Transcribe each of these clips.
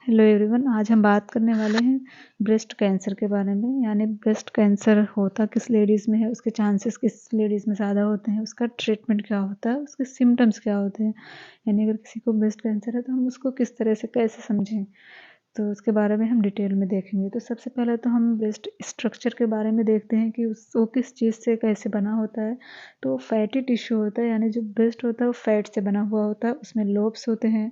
Hello everyone, आज हम बात करने वाले हैं ब्रेस्ट कैंसर के बारे में। यानी ब्रेस्ट कैंसर होता किस लेडीज़ में है, उसके चांसेस किस लेडीज़ में ज़्यादा होते हैं, उसका ट्रीटमेंट क्या होता है, उसके सिम्टम्स क्या होते हैं। यानी अगर किसी को ब्रेस्ट कैंसर है तो हम उसको किस तरह से कैसे समझें, तो उसके बारे में हम डिटेल में देखेंगे। तो सबसे पहले तो हम ब्रेस्ट स्ट्रक्चर के बारे में देखते हैं कि वो किस चीज़ से कैसे बना होता है। तो फैटी टिश्यू होता है, यानी जो ब्रेस्ट होता है वो फैट से बना हुआ होता है। उसमें लोब्स होते हैं,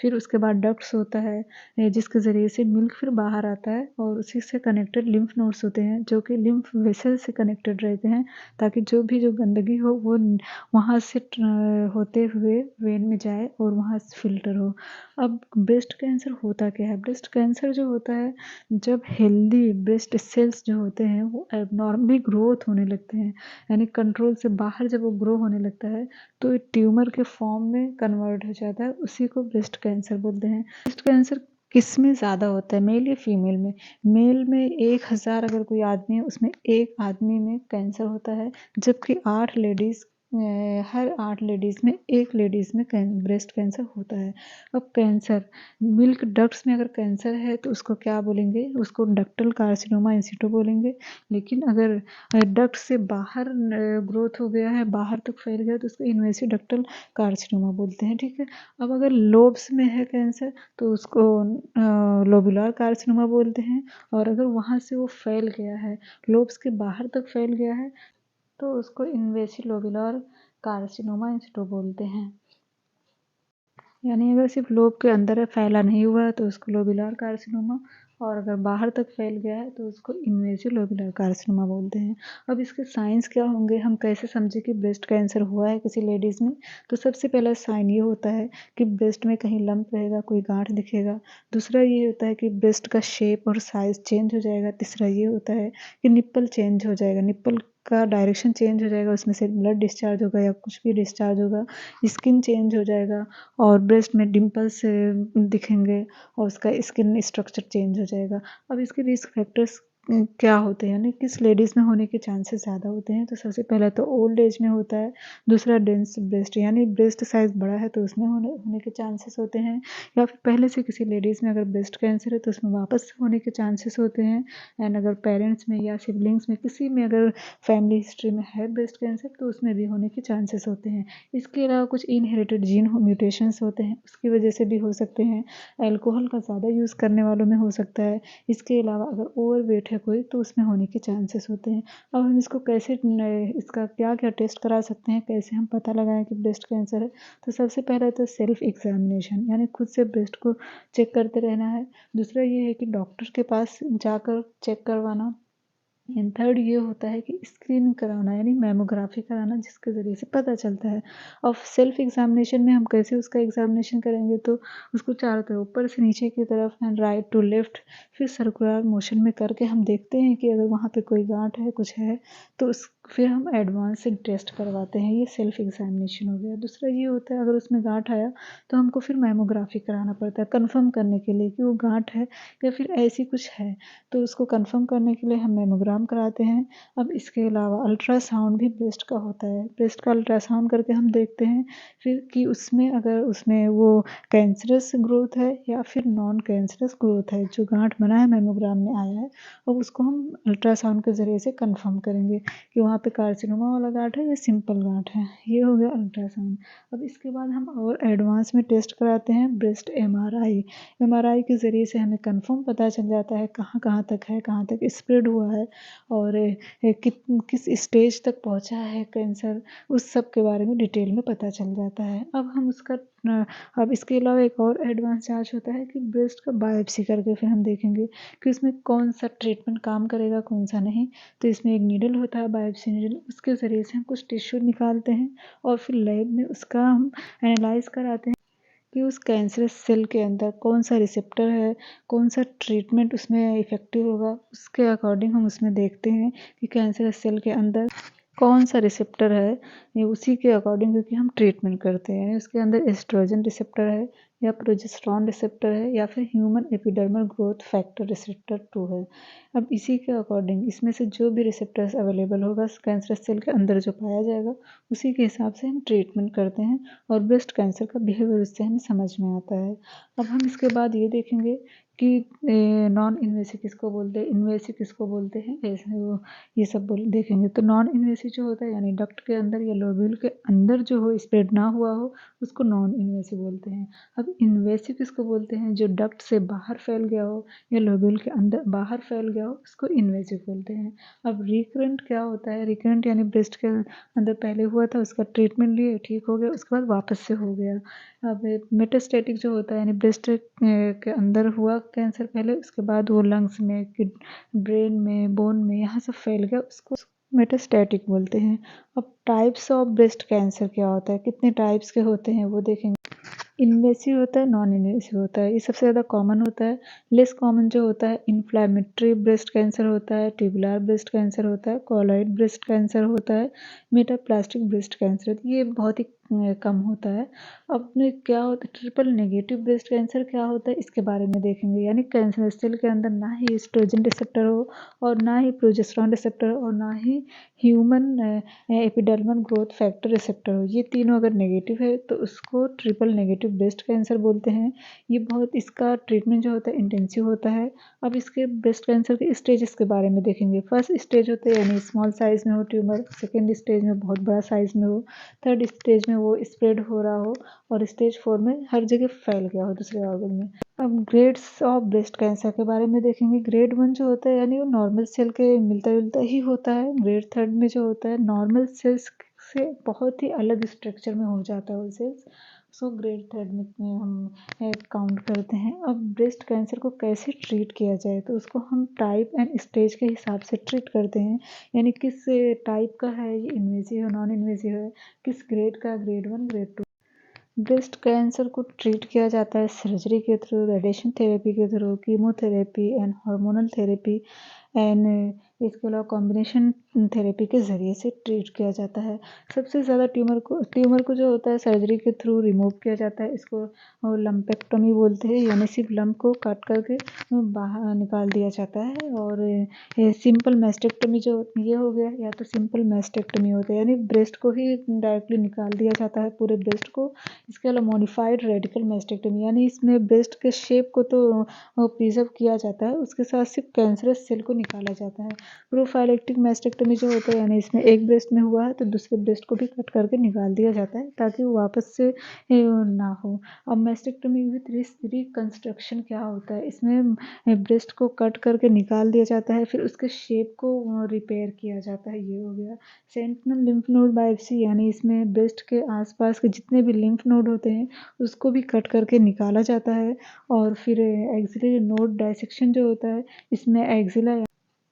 फिर उसके बाद डक्ट्स होता है जिसके ज़रिए से मिल्क फिर बाहर आता है, और उसी से कनेक्टेड लिम्फ नोड्स होते हैं जो कि लिम्फ वेसल से कनेक्टेड रहते हैं, ताकि जो गंदगी हो वो वहाँ से होते हुए वेन में जाए और वहाँ से फिल्टर हो। अब ब्रेस्ट कैंसर होता क्या है? ब्रेस्ट कैंसर जो होता है, जब हेल्दी ब्रेस्ट सेल्स जो होते हैं वो एबनॉर्मली ग्रोथ होने लगते हैं, यानी कंट्रोल से बाहर जब वो ग्रो होने लगता है तो ये ट्यूमर के फॉर्म में कन्वर्ट हो जाता है। उसी को ब्रेस्ट कैंसर बोलते हैं। ब्रेस्ट कैंसर किस में ज़्यादा होता है, मेल या फीमेल में? मेल में 1000 अगर कोई आदमी है उसमें एक आदमी में कैंसर होता है, जबकि 8 लेडीज़ हर 8 लेडीज़ में एक लेडीज़ में ब्रेस्ट कैंसर होता है। अब कैंसर मिल्क डक्ट्स में अगर कैंसर है तो उसको क्या बोलेंगे? उसको डक्टल कार्सिनोमा इन सिटु बोलेंगे। लेकिन अगर डक्ट से बाहर ग्रोथ हो गया है, बाहर तक फैल गया, तो उसको इन्वेसिव डक्टल कार्सिनोमा बोलते हैं। ठीक है। अब अगर लोब्स में है कैंसर तो उसको लोबुलर कार्सिनोमा बोलते हैं, और अगर वहाँ से वो फैल गया है, लोब्स के बाहर तक फैल गया है, तो उसको इन्वेसिव लोबुलर कार्सिनोमा इन सिटु बोलते हैं। यानी अगर सिर्फ लोब के अंदर फैला नहीं हुआ है तो उसको लोबुलर कार्सिनोमा, और अगर बाहर तक फैल गया है तो उसको इन्वेसिव लोबुलर कार्सिनोमा बोलते हैं। अब इसके साइंस क्या होंगे, हम कैसे समझे कि ब्रेस्ट कैंसर हुआ है किसी लेडीज़ में? तो सबसे पहला साइन ये होता है कि ब्रेस्ट में कहीं लंप रहेगा, कोई गांठ दिखेगा। दूसरा ये होता है कि ब्रेस्ट का शेप और साइज चेंज हो जाएगा। तीसरा ये होता है कि निप्पल चेंज हो जाएगा, निप्पल का डायरेक्शन चेंज हो जाएगा, उसमें से ब्लड डिस्चार्ज होगा या कुछ भी डिस्चार्ज होगा। स्किन चेंज हो जाएगा, और ब्रेस्ट में डिम्पल्स दिखेंगे, और उसका स्किन स्ट्रक्चर चेंज हो जाएगा। अब इसके रिस्क फैक्टर्स क्या होते हैं, यानी किस लेडीज़ में होने के चांसेस ज़्यादा होते हैं? तो सबसे पहला तो ओल्ड एज में होता है। दूसरा डेंस ब्रेस्ट, यानी ब्रेस्ट साइज़ बड़ा है तो उसमें होने के चांसेस होते हैं, या फिर पहले से किसी लेडीज़ में अगर ब्रेस्ट कैंसर है तो उसमें वापस से होने के चांसेस होते हैं। एंड अगर पेरेंट्स में या सिबलिंग्स में किसी में अगर फैमिली हिस्ट्री में है ब्रेस्ट कैंसर तो उसमें भी होने के चांसेस होते हैं। इसके अलावा कुछ इनहेरिटेड जीन म्यूटेशंस होते हैं, उसकी वजह से भी हो सकते हैं। अल्कोहल का ज़्यादा यूज़ करने वालों में हो सकता है। इसके अलावा अगर ओवरवेट है कोई तो उसमें होने के चांसेस होते हैं। अब हम इसको कैसे इसका क्या-क्या टेस्ट करा सकते हैं, कैसे हम पता लगाएँ कि ब्रेस्ट कैंसर है? तो सबसे पहले तो सेल्फ एग्ज़ामिनेशन, यानी खुद से ब्रेस्ट को चेक करते रहना है। दूसरा ये है कि डॉक्टर के पास जाकर चेक करवाना। एंड थर्ड ये होता है कि स्क्रीनिंग कराना, यानी मैमोग्राफी कराना, जिसके ज़रिए से पता चलता है। और सेल्फ एग्ज़ामिनेशन में हम कैसे उसका एग्ज़ामिनेशन करेंगे, तो उसको चारों तरफ ऊपर से नीचे की तरफ एंड राइट टू लेफ्ट फिर सर्कुलर मोशन में करके हम देखते हैं कि अगर वहाँ पे कोई गाँठ है, कुछ है, तो उस फिर हम एडवांस से टेस्ट करवाते हैं। ये सेल्फ एग्ज़ामिनेशन हो गया। दूसरा ये होता है अगर उसमें गाँठ आया तो हमको फिर मैमोग्राफी कराना पड़ता है कन्फर्म करने के लिए कि वो गाँठ है या फिर ऐसी कुछ है। तो उसको कन्फर्म करने के लिए हम मैमोग्राम कराते हैं। अब इसके अलावा अल्ट्रासाउंड भी ब्रेस्ट का होता है। ब्रेस्ट का अल्ट्रासाउंड करके हम देखते हैं फिर कि उसमें अगर उसमें वो कैंसरस ग्रोथ है या फिर नॉन कैंसरस ग्रोथ है, जो गाँठ बना है मैमोग्राम में आया है, और उसको हम अल्ट्रासाउंड के ज़रिए से कन्फर्म करेंगे कि वहाँ पे कार्सिनोमा वाला गाँठ है या सिंपल गाँठ है। ये हो गया अल्ट्रासाउंड। अब इसके बाद हम और एडवांस में टेस्ट कराते हैं ब्रेस्ट एमआरआई। एमआरआई के ज़रिए से हमें कन्फर्म पता चल जाता है कहाँ-कहाँ तक है, कहाँ तक स्प्रेड हुआ है, और किस स्टेज तक पहुँचा है कैंसर, उस सब के बारे में डिटेल में पता चल जाता है। अब हम उसका अब इसके अलावा एक और एडवांस जाँच होता है कि ब्रेस्ट का बायोप्सी करके फिर हम देखेंगे कि उसमें कौन-सा ट्रीटमेंट काम करेगा, कौन-सा नहीं। तो इसमें एक नीडल होता है, बायोप्सी नीडल, उसके ज़रिए से हम कुछ टिश्यू निकालते हैं और फिर लैब में उसका हम एनालाइज़ कराते हैं कि उस कैंसरस सेल के अंदर कौन-सा रिसेप्टर है, कौन-सा ट्रीटमेंट उसमें इफ़ेक्टिव होगा, उसके अकॉर्डिंग हम उसमें देखते हैं कि कैंसरस सेल के अंदर कौन-सा रिसेप्टर है, ये उसी के अकॉर्डिंग क्योंकि हम ट्रीटमेंट करते हैं। उसके अंदर एस्ट्रोजन रिसेप्टर है या प्रोजेस्टेरॉन रिसेप्टर है या फिर human epidermal growth factor receptor 2 है। अब इसी के अकॉर्डिंग इसमें से जो भी रिसेप्टर्स अवेलेबल होगा कैंसरस सेल के अंदर जो पाया जाएगा उसी के हिसाब से हम ट्रीटमेंट करते हैं और ब्रेस्ट कैंसर का बिहेवियर उससे हमें समझ में आता है। अब हम इसके बाद ये देखेंगे कि नॉन इन्वेसिव किसको बोलते हैं, इन्वेसिव किसको बोलते हैं, ऐसे वो ये सब देखेंगे। तो नॉन इन्वेसिव जो होता है यानी डक्ट के अंदर या लोब्यूल के अंदर जो हो स्प्रेड ना हुआ हो उसको नॉन इन्वेसिव बोलते हैं। अब इन्वेसिव किसको बोलते हैं, जो डक्ट से बाहर फैल गया हो या लोब्यूल के अंदर बाहर फैल गया हो उसको इन्वेसिव बोलते हैं। अब रिकरेंट क्या होता है, रिकरेंट यानी ब्रेस्ट के अंदर पहले हुआ था उसका ट्रीटमेंट लिए ठीक हो गया उसके बाद वापस से हो गया। अब मेटास्टेटिक जो होता है यानी ब्रेस्ट के अंदर हुआ कैंसर पहले उसके बाद वो लंग्स में ब्रेन में बोन में यहाँ सब फैल गया उसको मेटास्टेटिक बोलते हैं। अब टाइप्स ऑफ ब्रेस्ट कैंसर क्या होता है, कितने टाइप्स के होते हैं वो देखेंगे। इन्वेसिव होता है, नॉन इन्वेसिव होता है, ये सबसे ज़्यादा कॉमन होता है। लेस कॉमन जो होता है इन्फ्लेमेटरी ब्रेस्ट कैंसर होता है, ट्यूबुलर ब्रेस्ट कैंसर होता है, कॉलॉइड ब्रेस्ट कैंसर होता है, मेटाप्लास्टिक ब्रेस्ट कैंसर, ये बहुत ही कम होता है। अब क्या होता है ट्रिपल नेगेटिव ब्रेस्ट कैंसर क्या होता है इसके बारे में देखेंगे। यानी कैंसर सेल के अंदर ना ही एस्ट्रोजन रिसेप्टर हो और ना ही प्रोजेस्टेरॉन रिसेप्टर और ना ही human epidermal growth factor receptor हो, ये तीनों अगर नेगेटिव है तो उसको ट्रिपल नेगेटिव ब्रेस्ट कैंसर बोलते हैं। ये बहुत इसका ट्रीटमेंट जो होता है इंटेंसिव होता है। अब इसके ब्रेस्ट कैंसर के स्टेजेस के बारे में देखेंगे। फर्स्ट स्टेज होते हैं यानी स्मॉल साइज में हो ट्यूमर, सेकेंड स्टेज में बहुत बड़ा साइज में हो, थर्ड स्टेज में वो स्प्रेड हो रहा हो और स्टेज 4 में हर जगह फैल गया हो दूसरे ऑर्गन में। अब ग्रेड्स ऑफ ब्रेस्ट कैंसर के बारे में देखेंगे। ग्रेड 1 जो होता है यानी वो नॉर्मल सेल के मिलता जुलता ही होता है। ग्रेड 3 में जो होता है नॉर्मल सेल्स से बहुत ही अलग स्ट्रक्चर में हो जाता है वो सेल्स, सो ग्रेड 3 में हम काउंट करते हैं। अब ब्रेस्ट कैंसर को कैसे ट्रीट किया जाए तो उसको हम टाइप एंड स्टेज के हिसाब से ट्रीट करते हैं। यानी किस टाइप का है, ये इन्वेसिव है नॉन इन्वेसिव है, किस ग्रेड का, ग्रेड 1 ग्रेड 2। ब्रेस्ट कैंसर को ट्रीट किया जाता है सर्जरी के थ्रू, रेडिएशन थेरेपी के through, chemotherapy and hormonal therapy and इसके अलावा कॉम्बिनेशन थेरेपी के ज़रिए से ट्रीट किया जाता है। सबसे ज़्यादा ट्यूमर को जो होता है सर्जरी के थ्रू रिमूव किया जाता है। इसको लम्पेक्टोमी बोलते हैं, यानी सिर्फ लम्प को काट करके बाहर निकाल दिया जाता है। और सिंपल मैस्टेक्टोमी जो ये हो गया, या तो सिंपल मैस्टेक्टोमी होता है यानी ब्रेस्ट को ही डायरेक्टली निकाल दिया जाता है पूरे ब्रेस्ट को। इसके अलावा मॉडिफाइड रेडिकल मैस्टेक्टोमी यानी इसमें ब्रेस्ट के शेप को तो प्रिजर्व किया जाता है, उसके साथ सिर्फ कैंसरस सेल को निकाला जाता है। प्रोफाइलेक्टिक मैस्टेक्टोमी जो होता है यानी इसमें एक ब्रेस्ट में हुआ है तो दूसरे ब्रेस्ट को भी कट करके निकाल दिया जाता है ताकि वो वापस से ना हो। अब मैस्टेक्टोमी विथ रिकंस्ट्रक्शन क्या होता है, इसमें ब्रेस्ट को कट करके निकाल दिया जाता है फिर उसके शेप को रिपेयर किया जाता है, ये हो गया। सेंटिनल लिम्फ नोड बायोप्सी यानी इसमें ब्रेस्ट के आसपास के जितने भी लिम्फ नोड होते हैं उसको भी कट करके निकाला जाता है। और फिर एक्सिलरी नोड डायसेक्शन जो होता है इसमें एक्सिला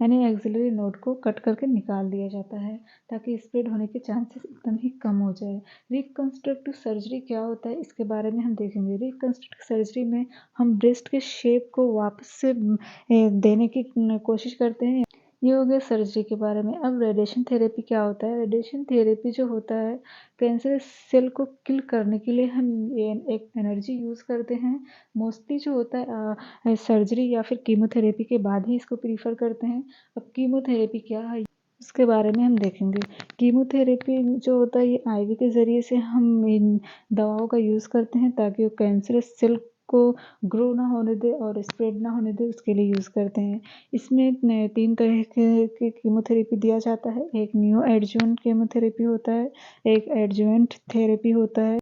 यानी एक्सिलरी नोड को कट करके निकाल दिया जाता है ताकि स्प्रेड होने के चांसेस एकदम ही कम हो जाए। रिकंस्ट्रक्टिव सर्जरी क्या होता है इसके बारे में हम देखेंगे। रिकंस्ट्रक्टिव सर्जरी में हम ब्रेस्ट के शेप को वापस से देने की कोशिश करते हैं। ये हो गया सर्जरी के बारे में। अब रेडिएशन थेरेपी क्या होता है। रेडिएशन थेरेपी जो होता है कैंसर सेल को किल करने के लिए हम एक एनर्जी यूज़ करते हैं। मोस्टली जो होता है सर्जरी या फिर कीमोथेरेपी के बाद ही इसको प्रीफर करते हैं। अब कीमोथेरेपी क्या है उसके बारे में हम देखेंगे। कीमोथेरेपी जो होता है ये आईवी के ज़रिए से हम इन दवाओं का यूज़ करते हैं ताकि वो कैंसरस सेल को ग्रो ना होने दे और स्प्रेड ना होने दे, उसके लिए यूज़ करते हैं। इसमें 3 तरह के कीमोथेरेपी दिया जाता है। एक न्यू एडजुवेंट कीमोथेरेपी होता है, एक एडजुवेंट थेरेपी होता है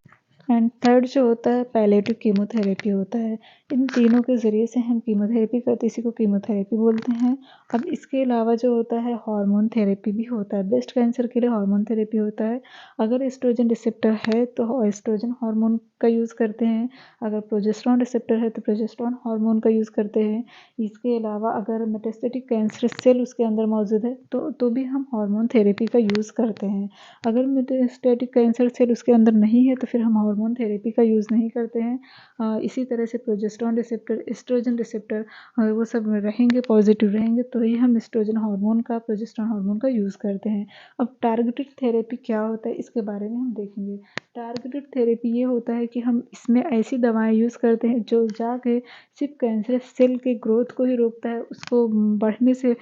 एंड थर्ड जो होता है पैलेटिव कीमोथेरेपी होता है। इन तीनों के ज़रिए से हम कीमोथेरेपी करते इसी को कीमोथेरेपी बोलते हैं। अब इसके अलावा जो होता है हार्मोन थेरेपी भी होता है। ब्रेस्ट कैंसर के लिए हार्मोन थेरेपी होता है। अगर एस्ट्रोजन रिसेप्टर है तो एस्ट्रोजन हार्मोन का यूज़ करते हैं, अगर प्रोजेस्टेरॉन रिसेप्टर है तो प्रोजेस्टेरॉन हार्मोन का यूज़ करते हैं। इसके अलावा अगर मेटास्टेटिक कैंसर सेल उसके अंदर मौजूद है तो भी हम हार्मोन थेरेपी का यूज़ करते हैं। अगर मेटास्टेटिक कैंसर सेल उसके अंदर नहीं है तो फिर हम हार्मोन थेरेपी का यूज़ नहीं करते हैं। इसी तरह से progesterone progesterone receptor, estrogen receptor वो सब रहेंगे, पॉजिटिव रहेंगे तो ही हम एस्ट्रोजन हार्मोन का, प्रोजेस्टेरॉन हार्मोन का यूज़ करते हैं। अब टारगेटेड थेरेपी क्या होता है इसके बारे में हम देखेंगे। टारगेटेड थेरेपी ये होता है कि हम इसमें ऐसी दवाएं यूज़ करते हैं जो जाके सिर्फ कैंसर सेल के ग्रोथ को ही रोकता है, उसको बढ़ने से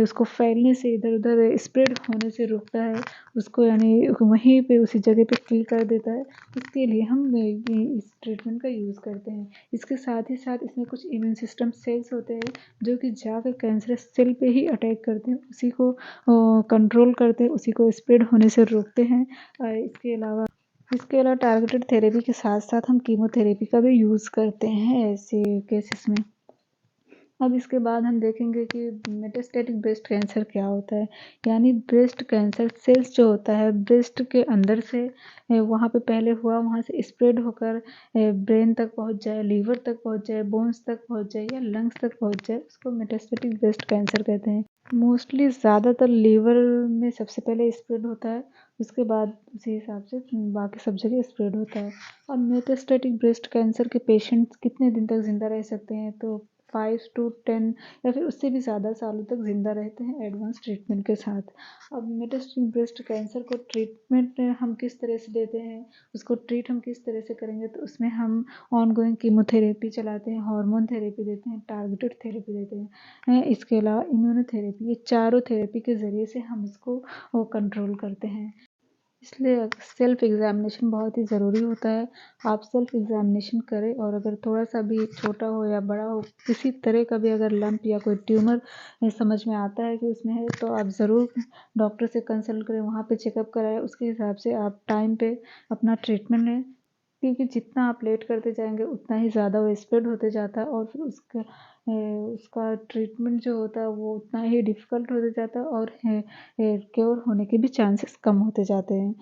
उसको फैलने से, इधर उधर स्प्रेड होने से रोकता है, उसको यानी वहीं पे उसी जगह पे किल कर देता है। इसके लिए हम ये इस ट्रीटमेंट का यूज़ करते हैं। इसके साथ ही साथ इसमें कुछ इम्यून सिस्टम सेल्स होते हैं जो कि जाकर कैंसरस सेल पे ही अटैक करते हैं, उसी को कंट्रोल करते हैं, उसी को स्प्रेड होने से रोकते हैं। इसके अलावा टारगेटेड थेरेपी के साथ साथ हम कीमोथेरेपी का भी यूज़ करते हैं ऐसे केसेस में। अब इसके बाद हम देखेंगे कि मेटास्टेटिक ब्रेस्ट कैंसर क्या होता है। यानी ब्रेस्ट कैंसर सेल्स जो होता है ब्रेस्ट के अंदर से वहाँ पे पहले हुआ, वहाँ से स्प्रेड होकर ब्रेन तक पहुँच जाए, लीवर तक पहुँच जाए, बोन्स तक पहुँच जाए या लंग्स तक पहुँच जाए, उसको मेटास्टेटिक ब्रेस्ट कैंसर कहते हैं। मोस्टली ज़्यादातर लीवर में सबसे पहले स्प्रेड होता है, उसके बाद उसी हिसाब से बाकी सब जगह स्प्रेड होता है। अब मेटास्टेटिक ब्रेस्ट कैंसर के पेशेंट्स कितने दिन तक ज़िंदा रह सकते हैं, तो 5 to 10 या फिर उससे भी ज़्यादा सालों तक ज़िंदा रहते हैं एडवांस ट्रीटमेंट के साथ। अब मेटास्टेटिक ब्रेस्ट कैंसर को ट्रीटमेंट हम किस तरह से देते हैं, उसको ट्रीट हम किस तरह से करेंगे, तो उसमें हम ऑनगोइंग कीमोथेरेपी चलाते हैं, हार्मोन थेरेपी देते हैं, टारगेटेड थेरेपी देते हैं। इसके अलावा इम्यूनोथेरेपी, ये चारों थेरेपी के ज़रिए से हम इसको कंट्रोल करते हैं। इसलिए सेल्फ एग्ज़ामिनेशन बहुत ही ज़रूरी होता है। आप सेल्फ एग्ज़ामिनेशन करें और अगर थोड़ा-सा भी छोटा हो या बड़ा हो, किसी तरह का भी अगर लंप या कोई ट्यूमर समझ में आता है कि उसमें है, तो आप ज़रूर डॉक्टर से कंसल्ट करें, वहाँ पे चेकअप कराएँ, उसके हिसाब से आप टाइम पे अपना ट्रीटमेंट लें। क्योंकि जितना आप लेट करते जाएँगे उतना ही ज़्यादा वो स्प्रेड होते जाता है और फिर उसका ट्रीटमेंट जो होता है वो उतना ही डिफ़िकल्ट होते जाता है और क्योर होने के भी चांसेस कम होते जाते हैं।